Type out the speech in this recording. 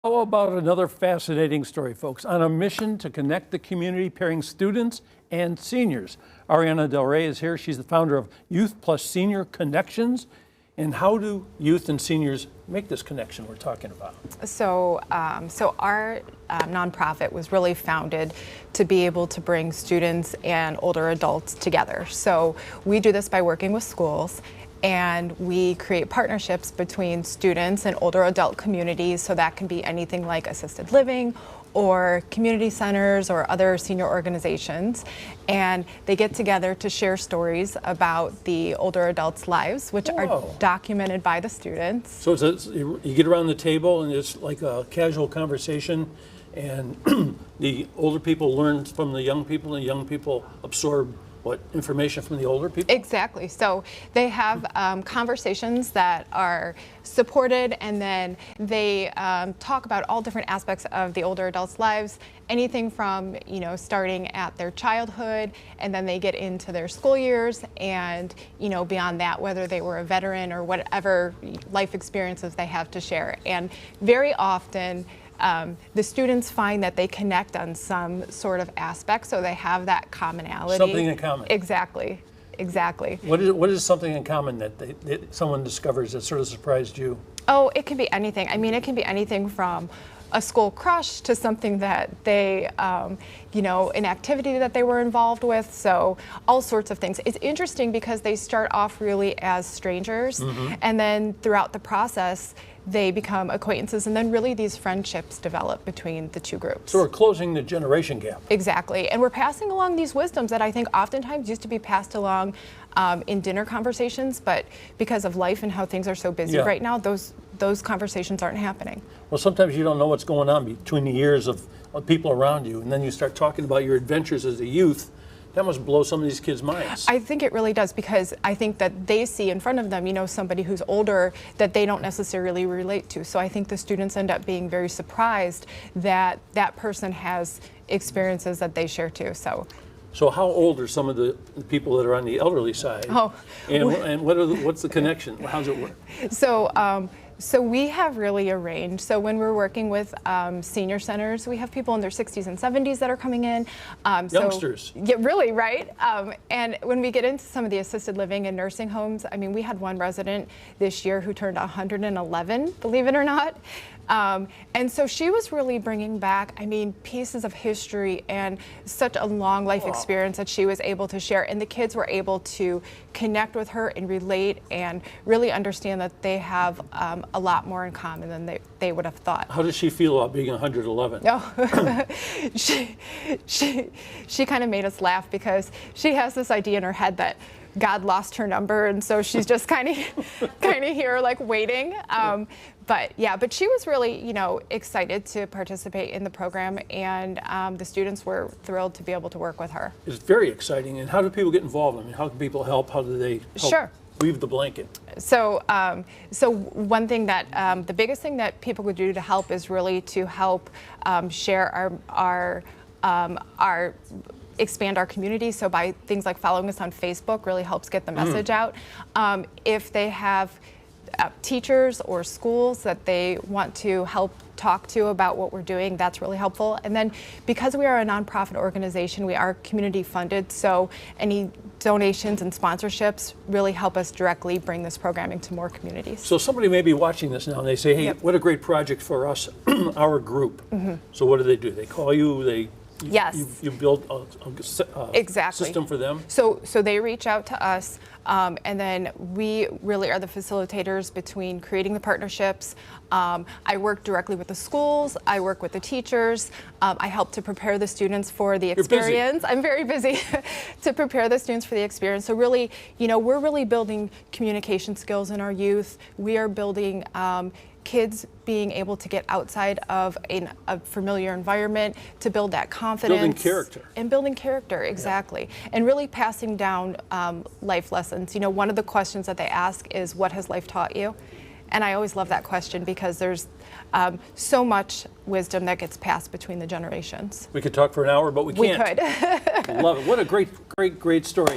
How about another fascinating story, folks? On a mission to connect the community, pairing students and seniors. Ariana Del Rey is here. She's the founder of Youth Plus Senior Connections. And how do youth and seniors make this connection we're talking about? So our nonprofit was really founded to be able to bring students and older adults together. So we do this by working with schools, and we create partnerships between students and older adult communities. So that can be anything like assisted living or community centers or other senior organizations. And they get together to share stories about the older adults' lives, which are documented by the students. So you get around the table and it's like a casual conversation, and the older people learn from the young people, and the young people absorb information from the older people? Exactly. So they have conversations that are supported, and then they talk about all different aspects of the older adults' lives, anything from, starting at their childhood, and then they get into their school years, and, beyond that, whether they were a veteran or whatever life experiences they have to share. And very often, the students find that they connect on some sort of aspect, so they have that commonality. Something in common. Exactly. What is something in common that someone discovers that sort of surprised you? Oh, it can be anything. I mean, it can be anything from a school crush to something that they, an activity that they were involved with. So all sorts of things. It's interesting because they start off really as strangers, and then throughout the process, they become acquaintances, and then really these friendships develop between the two groups. So we're closing the generation gap. Exactly, and we're passing along these wisdoms that I think oftentimes used to be passed along in dinner conversations, but because of life and how things are so busy right now, those conversations aren't happening. Well, sometimes you don't know what's going on between the ears of people around you, and then you start talking about your adventures as a youth. That must blow some of these kids' minds. I think it really does, because I think that they see in front of them, somebody who's older that they don't necessarily relate to. So I think the students end up being very surprised that that person has experiences that they share too. So how old are some of the people that are on the elderly side? And what's the connection? How does it work? So we have really a range. So when we're working with senior centers, we have people in their 60s and 70s that are coming in. Youngsters. Yeah, really, right? And when we get into some of the assisted living and nursing homes, I mean, we had one resident this year who turned 111, believe it or not. And so she was really bringing back, pieces of history and such a long life experience that she was able to share. And the kids were able to connect with her and relate and really understand that they have a lot more in common than they would have thought. How does she feel about being 111? Oh, she kind of made us laugh, because she has this idea in her head that God lost her number, and so she's just kind of here like waiting. But she was really, excited to participate in the program, and the students were thrilled to be able to work with her. It's very exciting. And how do people get involved? How can people help? How do they help weave the blanket? So one thing that the biggest thing that people could do to help is really to help share our expand our community. So by things like following us on Facebook really helps get the message out. If they have teachers or schools that they want to help talk to about what we're doing, that's really helpful. And then because we are a nonprofit organization, we are community funded, so any donations and sponsorships really help us directly bring this programming to more communities. So somebody may be watching this now and they say, hey, what a great project for us, our group. So what do? They call you, you build a system for them? So they reach out to us, and then we really are the facilitators between creating the partnerships. I work directly with the schools, I work with the teachers, I help to prepare the students for the experience. I'm very busy to prepare the students for the experience. So really, we're really building communication skills in our youth. We are building kids being able to get outside of a familiar environment to build that confidence. Building character, exactly. And really passing down life lessons. One of the questions that they ask is, what has life taught you? And I always love that question, because there's so much wisdom that gets passed between the generations. We could talk for an hour, but we can't. We could. Love it. What a great story.